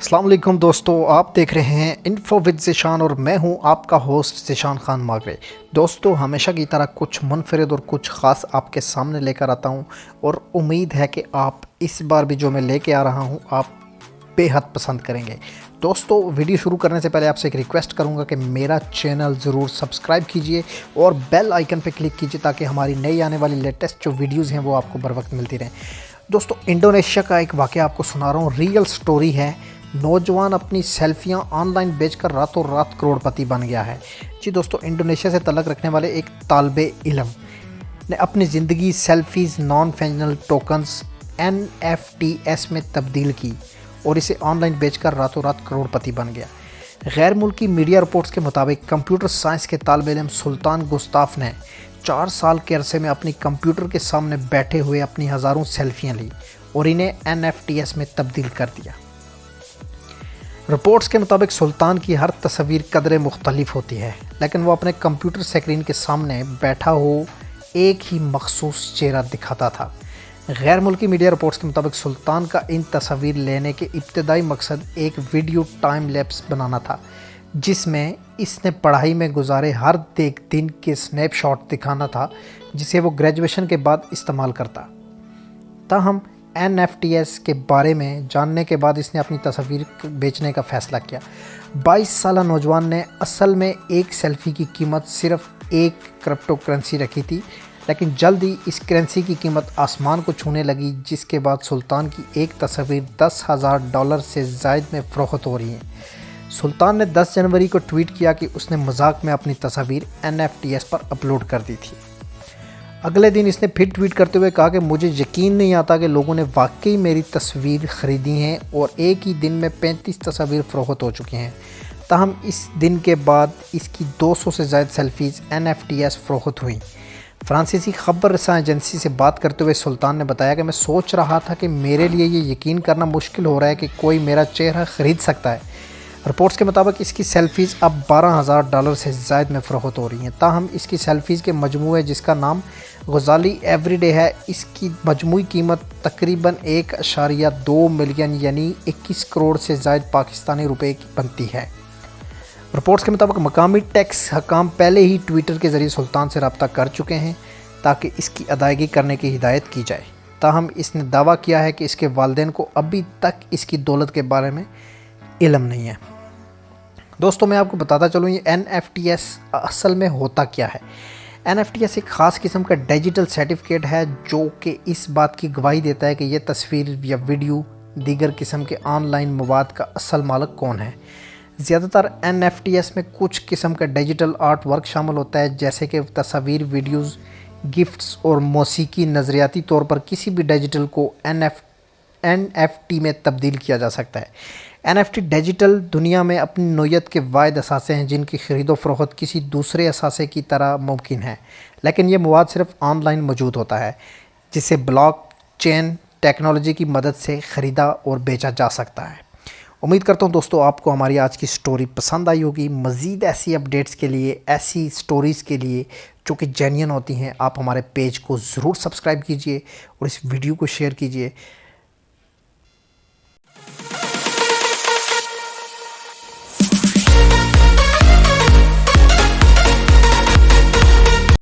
अस्सलाम वालेकुम दोस्तों, आप देख रहे हैं इन्फो विद ज़ीशान और मैं हूं आपका होस्ट ज़ीशान खान मागरे। दोस्तों, हमेशा की तरह कुछ मुनफरिद और कुछ ख़ास आपके सामने लेकर आता हूं और उम्मीद है कि आप इस बार भी जो मैं लेके आ रहा हूं आप बेहद पसंद करेंगे। दोस्तों, वीडियो शुरू करने से पहले आपसे एक रिक्वेस्ट करूंगा कि मेरा चैनल ज़रूर सब्सक्राइब कीजिए और बेल आइकन पर क्लिक कीजिए ताकि हमारी नई आने वाली लेटेस्ट जो वीडियोज़ हैं वो आपको बर वक्त मिलती रहें। दोस्तों, इंडोनेशिया का एक वाक़या आपको सुना रहा हूँ, रियल स्टोरी है। नौजवान अपनी सेल्फियां ऑनलाइन बेचकर रातों रात करोड़पति बन गया है। जी दोस्तों, इंडोनेशिया से तल्लुक़ रखने वाले एक तालिबे इल्म ने अपनी ज़िंदगी selfies non functional tokens NFTs में तब्दील की और इसे ऑनलाइन बेचकर रातों रात करोड़पति बन गया। गैर मुल्की मीडिया रिपोर्ट्स के मुताबिक कंप्यूटर साइंस के तालिबे इल्म सुल्तान गुस्ताफ ने 4 साल के अरसे में अपनी कंप्यूटर के सामने बैठे हुए अपनी हज़ारों सेल्फियाँ ली और इन्हें NFTs में तब्दील कर दिया। रिपोर्ट्स के मुताबिक सुल्तान की हर तस्वीर कदरे मुख्तलिफ होती है, लेकिन वो अपने कंप्यूटर स्क्रीन के सामने बैठा हो एक ही मखसूस चेहरा दिखाता था। गैर मुल्की मीडिया रिपोर्ट्स के मुताबिक सुल्तान का इन तस्वीर लेने के इब्तदाई मकसद एक वीडियो टाइम लैप्स बनाना था, जिसमें इसने पढ़ाई में गुजारे हर दिन के स्नैपशॉट दिखाना था, जिसे वो ग्रेजुएशन के बाद इस्तेमाल करता। ताहम NFTs के बारे में जानने के बाद इसने अपनी तस्वीर बेचने का फ़ैसला किया। 22 साला नौजवान ने असल में एक सेल्फ़ी की कीमत सिर्फ एक क्रिप्टो करेंसी रखी थी, लेकिन जल्द ही इस करेंसी की कीमत आसमान को छूने लगी, जिसके बाद सुल्तान की एक तस्वीर $10,000 से ज़ायद में फ़रोख्त हो रही है। सुल्तान ने 10 जनवरी को ट्वीट किया कि उसने मजाक में अपनी तस्वीर NFTs पर अपलोड कर दी थी। अगले दिन इसने फिर ट्वीट करते हुए कहा कि मुझे यकीन नहीं आता कि लोगों ने वाकई मेरी तस्वीर ख़रीदी हैं और एक ही दिन में 35 तस्वीर फ़रोख्त हो चुकी हैं। ताहम इस दिन के बाद इसकी 200 से ज़ायद सेल्फीज़ NFTs फ़रोख्त हुई। फ्रांसीसी ख़बर रसां एजेंसी से बात करते हुए सुल्तान ने बताया कि मैं सोच रहा था कि मेरे लिए ये यकीन करना मुश्किल हो रहा है कि कोई मेरा चेहरा ख़रीद सकता है। रिपोर्ट्स के मुताबिक इसकी सेल्फ़ीज़ अब $12,000 से ज़ायद में फ़रोख्त हो रही हैं। ताहम इसकी सेल्फ़ीज़ के मजमूए, जिसका नाम गज़ाली एवरीडे है, इसकी मजमूई कीमत तकरीबन 1.2 मिलियन यानी 21 करोड़ से ज़ायद पाकिस्तानी रुपए की बनती है। रिपोर्ट्स के मुताबिक मकामी टैक्स हकाम पहले ही ट्विटर के ज़रिए सुल्तान से रब्ता कर चुके हैं ताकि इसकी अदायगी करने की हिदायत की जाए। ताहम इसने दावा किया है कि इसके वालिदैन को अभी तक इसकी दौलत के बारे में इल्म नहीं है। दोस्तों, मैं आपको बताता चलूँ ये NFTs असल में होता क्या है। NFTs एक ख़ास किस्म का डिजिटल सर्टिफिकेट है जो कि इस बात की गवाही देता है कि यह तस्वीर या वीडियो दीगर किस्म के ऑनलाइन मवाद का असल मालिक कौन है। ज़्यादातर NFTs में कुछ किस्म का डिजिटल आर्ट वर्क शामिल होता है, जैसे कि तस्वीर, वीडियोज़, गिफ्ट्स और मौसीकी। नज़रियाती तौर पर किसी भी डिजिटल को NFT में तब्दील किया जा सकता है। NFT डिजिटल दुनिया में अपनी नोयत के वाहिद असासे हैं जिनकी ख़रीदो फ़रोख्त किसी दूसरे असासे की तरह मुमकिन है, लेकिन ये मवाद सिर्फ ऑनलाइन मौजूद होता है, जिसे ब्लॉक चेन टेक्नोलॉजी की मदद से ख़रीदा और बेचा जा सकता है। उम्मीद करता हूँ दोस्तों आपको हमारी आज की स्टोरी पसंद आई होगी। मज़ीद ऐसी अपडेट्स के लिए, ऐसी स्टोरीज़ के लिए जो कि जेन्युइन होती हैं, आप हमारे पेज को ज़रूर सब्सक्राइब कीजिए और इस वीडियो को शेयर कीजिए।